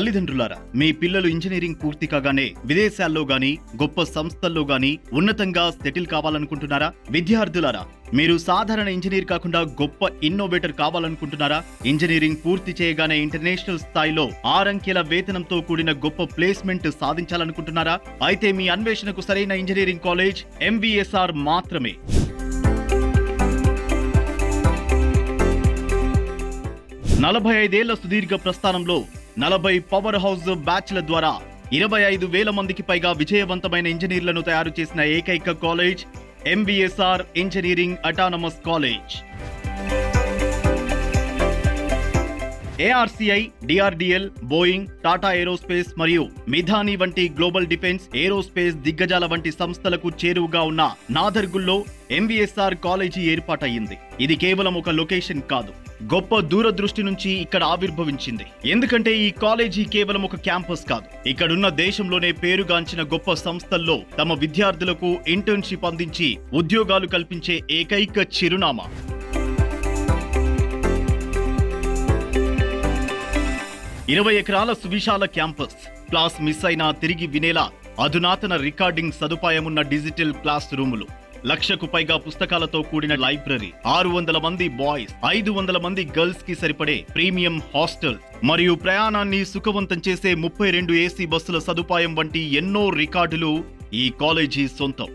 తల్లిదండ్రులారా, మీ పిల్లలు ఇంజనీరింగ్ పూర్తి కాగానే విదేశాల్లో గాని గొప్ప సంస్థల్లో గాని ఉన్నతంగా సెటిల్ కావాలనుకుంటున్నారా? విద్యార్థులారా, మీరు సాధారణ ఇంజనీర్ కాకుండా గొప్ప ఇన్నోవేటర్ కావాలనుకుంటున్నారా? ఇంజనీరింగ్ పూర్తి చేయగానే ఇంటర్నేషనల్ స్థాయిలో 6 అంకెల వేతనంతో కూడిన గొప్ప ప్లేస్మెంట్ సాధించాలనుకుంటున్నారా? అయితే మీ అన్వేషణకు సరైన ఇంజనీరింగ్ కాలేజ్ ఎంవీఎస్ఆర్ మాత్రమే. 45 ఏళ్ల సుదీర్ఘ ప్రస్థానంలో 40 పవర్ హౌస్ బ్యాచ్ల ద్వారా 25,000 మందికి పైగా విజయవంతమైన ఇంజనీర్లను తయారు చేసిన ఏకైక college MVSR engineering autonomous college. ARCI, DRDL, Boeing, Tata aerospace మరియు మిధాని వంటి గ్లోబల్ డిఫెన్స్, ఏరోస్పేస్ దిగ్గజాల వంటి సంస్థలకు చేరువుగా ఉన్న నాదర్గుల్లో ఎంవీఎస్ఆర్ కాలేజీ ఏర్పాటయ్యింది. ఇది కేవలం ఒక లొకేషన్ కాదు, గొప్ప దూరదృష్టి నుంచి ఇక్కడ ఆవిర్భవించింది. ఎందుకంటే ఈ కాలేజీ కేవలం ఒక క్యాంపస్ కాదు, ఇక్కడున్న దేశంలోనే పేరుగాంచిన గొప్ప సంస్థల్లో తమ విద్యార్థులకు ఇంటర్న్షిప్ అందించి ఉద్యోగాలు కల్పించే ఏకైక చిరునామా. 20 ఎకరాల సువిశాల క్యాంపస్, క్లాస్ మిస్ అయినా తిరిగి వినేలా అధునాతన రికార్డింగ్ సదుపాయమున్న డిజిటల్ క్లాస్ రూములు, 1,00,000కు పైగా పుస్తకాలతో కూడిన లైబ్రరీ, 600 మంది బాయ్స్, 500 మంది గర్ల్స్ కి సరిపడే ప్రీమియం హాస్టల్ మరియు ప్రయాణాన్ని సుఖవంతం చేసే 32 ఏసీ బస్సుల సదుపాయం వంటి ఎన్నో రికార్డులు ఈ కాలేజీ సొంతం.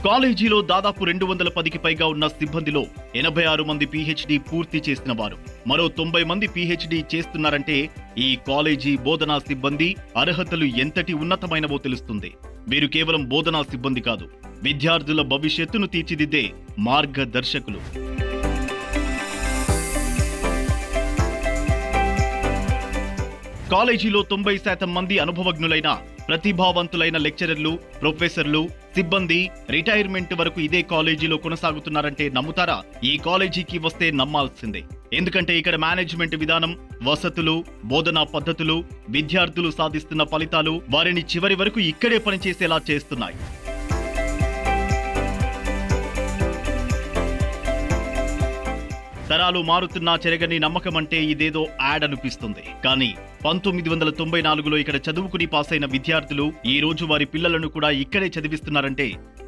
కాలేజీలో దాదాపు 210కి పైగా ఉన్న సిబ్బందిలో 86 మంది పీహెచ్డీ పూర్తి చేసిన వారు, మరో 90 మంది పీహెచ్డీ చేస్తున్నారంటే ఈ కాలేజీ బోధనా సిబ్బంది అర్హతలు ఎంతటి ఉన్నతమైనవో తెలుస్తుంది. వీరు కేవలం బోధనా సిబ్బంది కాదు, విద్యార్థుల భవిష్యత్తును తీర్చిదిద్దే మార్గదర్శకులు. కాలేజీలో 90% మంది అనుభవజ్ఞులైన ప్రతిభావంతులైన లెక్చరర్లు, ప్రొఫెసర్లు, సిబ్బంది రిటైర్మెంట్ వరకు ఇదే కాలేజీలో కొనసాగుతున్నారంటే నమ్ముతారా? ఈ కాలేజీకి వస్తే నమ్మాల్సిందే. ఎందుకంటే ఇక్కడ మేనేజ్మెంట్ విధానం, వసతులు, బోధనా పద్ధతులు, విద్యార్థులు సాధిస్తున్న ఫలితాలు వారిని చివరి వరకు ఇక్కడే పనిచేసేలా చేస్తున్నాయి. తరాలు మారుతున్నా చెరగని నమ్మకం అంటే ఇదేదో యాడ్ అనిపిస్తుంది. కానీ 1994లో ఇక్కడ చదువుకుని పాసైన విద్యార్థులు ఈ రోజు వారి పిల్లలను కూడా ఇక్కడే చదివిస్తున్నారంటే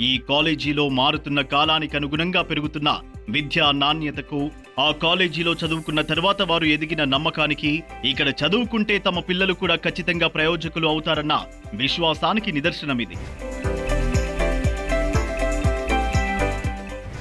ఈ కాలేజీలో మారుతున్న కాలానికి అనుగుణంగా పెరుగుతున్న విద్యా నాణ్యతకు, ఆ కాలేజీలో చదువుకున్న తర్వాత వారు ఎదిగిన నమ్మకానికి, ఇక్కడ చదువుకుంటే తమ పిల్లలు కూడా ఖచ్చితంగా ప్రయోజకులు అవుతారన్న విశ్వాసానికి నిదర్శనమిది.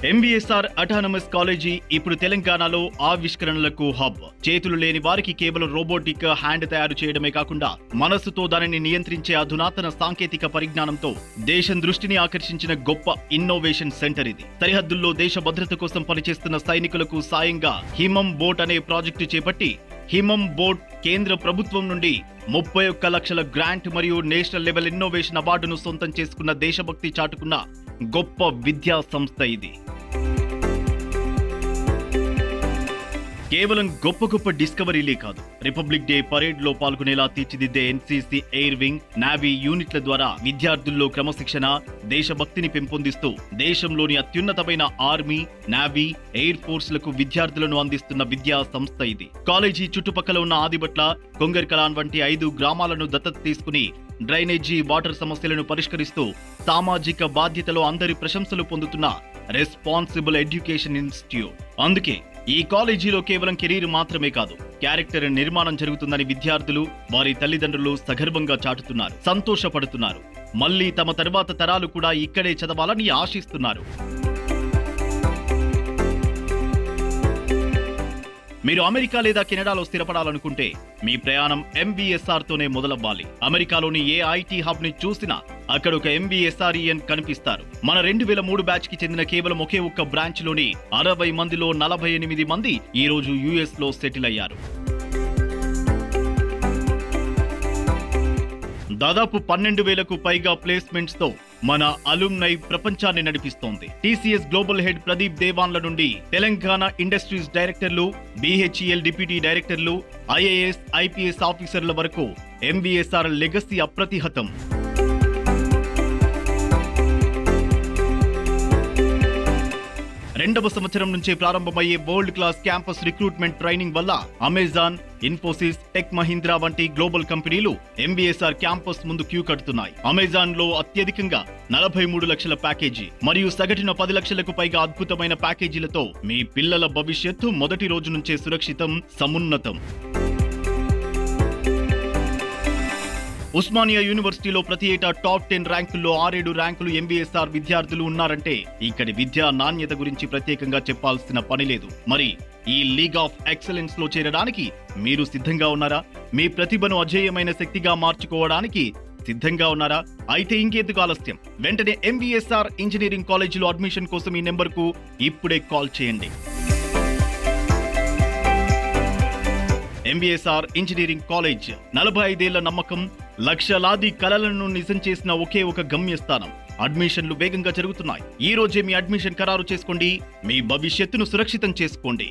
ఎంవీఎస్ఆర్ అటానమస్ కాలేజీ ఇప్పుడు తెలంగాణలో ఆవిష్కరణలకు హబ్. చేతులు లేని వారికి కేవలం రోబోటిక్ హ్యాండ్ తయారు చేయడమే కాకుండా మనస్సుతో దానిని నియంత్రించే అధునాతన సాంకేతిక పరిజ్ఞానంతో దేశం దృష్టిని ఆకర్షించిన గొప్ప ఇన్నోవేషన్ సెంటర్ ఇది. సరిహద్దుల్లో దేశ భద్రత కోసం పనిచేస్తున్న సైనికులకు సాయంగా హిమం బోట్ అనే ప్రాజెక్టు చేపట్టి హిమం బోట్ కేంద్ర ప్రభుత్వం నుండి 31 లక్షల గ్రాంట్ మరియు నేషనల్ లెవెల్ ఇన్నోవేషన్ అవార్డును సొంతం చేసుకున్న దేశభక్తి చాటుకున్న గొప్ప విద్యా సంస్థ ఇది. కేవలం గొప్ప గొప్ప డిస్కవరీలే కాదు, రిపబ్లిక్ డే పరేడ్ లో పాల్గొనేలా తీర్చిదిద్దే ఎన్సీసీ, ఎయిర్ వింగ్, నావీ యూనిట్ల ద్వారా విద్యార్థుల్లో క్రమశిక్షణ, దేశభక్తిని పెంపొందిస్తూ దేశంలోని అత్యున్నతమైన ఆర్మీ, నావీ, ఎయిర్ ఫోర్స్ లకు విద్యార్థులను అందిస్తున్న విద్యా సంస్థ ఇది. కాలేజీ చుట్టుపక్కల ఉన్న ఆదిబట్ల, కొంగర్కలాన్ వంటి 5 గ్రామాలను దత్తత తీసుకుని డ్రైనేజీ, వాటర్ సమస్యలను పరిష్కరిస్తూ సామాజిక బాధ్యతలో అందరి ప్రశంసలు పొందుతున్న రెస్పాన్సిబుల్ ఎడ్యుకేషన్ ఇన్స్టిట్యూట్. అందుకే ఈ కాలేజీలో కేవలం కెరీర్ మాత్రమే కాదు, క్యారెక్టర్ నిర్మాణం జరుగుతుందని విద్యార్థులు, వారి తల్లిదండ్రులు సగర్వంగా చాటుతున్నారు, సంతోషపడుతున్నారు. మళ్ళీ తమ తర్వాత తరాలు కూడా ఇక్కడే చదవాలని ఆశిస్తున్నారు. మీరు అమెరికా లేదా కెనడాలో స్థిరపడాలనుకుంటే మీ ప్రయాణం ఎంవీఎస్ఆర్ తోనే మొదలవ్వాలి. అమెరికాలోని ఏ ఐటీ హబ్ ని చూసినా అక్కడ ఒక ఎంవీఎస్ఆర్ఈఎన్ కనిపిస్తారు. మన 2003 బ్యాచ్ కి చెందిన కేవలం ఒకే ఒక్క బ్రాంచ్ లోని 60 మందిలో 48 మంది ఈ రోజు యుఎస్ లో సెటిల్ అయ్యారు. దాదాపు 12,000కు పైగా ప్లేస్మెంట్స్ తో మన అలుమ్నై ప్రపంచాన్ని నడిపిస్తోంది. టీసీఎస్ గ్లోబల్ హెడ్ ప్రదీప్ దేవాన్ల నుండి తెలంగాణ ఇండస్ట్రీస్ డైరెక్టర్లు, బీహెచ్ఈఎల్ డిప్యూటీ డైరెక్టర్లు, ఐఏఎస్, ఐపీఎస్ ఆఫీసర్ల వరకు ఎంవీఎస్ఆర్ లెగసీ అప్రతిహతం. రెండవ సంవత్సరం నుంచే ప్రారంభమయ్యే world class campus recruitment training వల్ల అమెజాన్, ఇన్ఫోసిస్, టెక్ మహీంద్రా వంటి గ్లోబల్ కంపెనీలు MBSR క్యాంపస్ ముందు క్యూ కడుతున్నాయి. అమెజాన్ లో అత్యధికంగా 43 లక్షల ప్యాకేజీ మరియు సగటున 10 లక్షలకు పైగా అద్భుతమైన ప్యాకేజీలతో మీ పిల్లల భవిష్యత్తు మొదటి రోజు నుంచే సురక్షితం, సమున్నతం. ఉస్మానియా యూనివర్సిటీలో ప్రతి ఏటా టాప్ 10 ర్యాంకుల్లో 6-7 ర్యాంకులు MBSR విద్యార్థులు ఉన్నారంటే ఇక్కడి విద్యా నాణ్యత గురించి ప్రత్యేకంగా చెప్పాల్సిన పని లేదు. మరి ఈ లీగ్ ఆఫ్ ఎక్సలెన్స్ లో చేరడానికి మీరు సిద్ధంగా ఉన్నారా? మీ ప్రతిభను అజేయమైన శక్తిగా మార్చుకోవడానికి సిద్ధంగా ఉన్నారా? అయితే ఇంకెందుకు ఆలస్యం? వెంటనే MBSR ఇంజనీరింగ్ కాలేజీలో అడ్మిషన్ కోసం ఈ నెంబర్కు ఇప్పుడే కాల్ చేయండి. MBSR ఇంజనీరింగ్ కాలేజ్ 45 ఏళ్ల నమ్మకం, లక్షలాది కలలను నిజం చేసిన ఒకే ఒక గమ్యస్థానం. అడ్మిషన్లు వేగంగా జరుగుతున్నాయి. ఈ రోజే మీ అడ్మిషన్ ఖరారు చేసుకోండి. మీ భవిష్యత్తును సురక్షితం చేసుకోండి.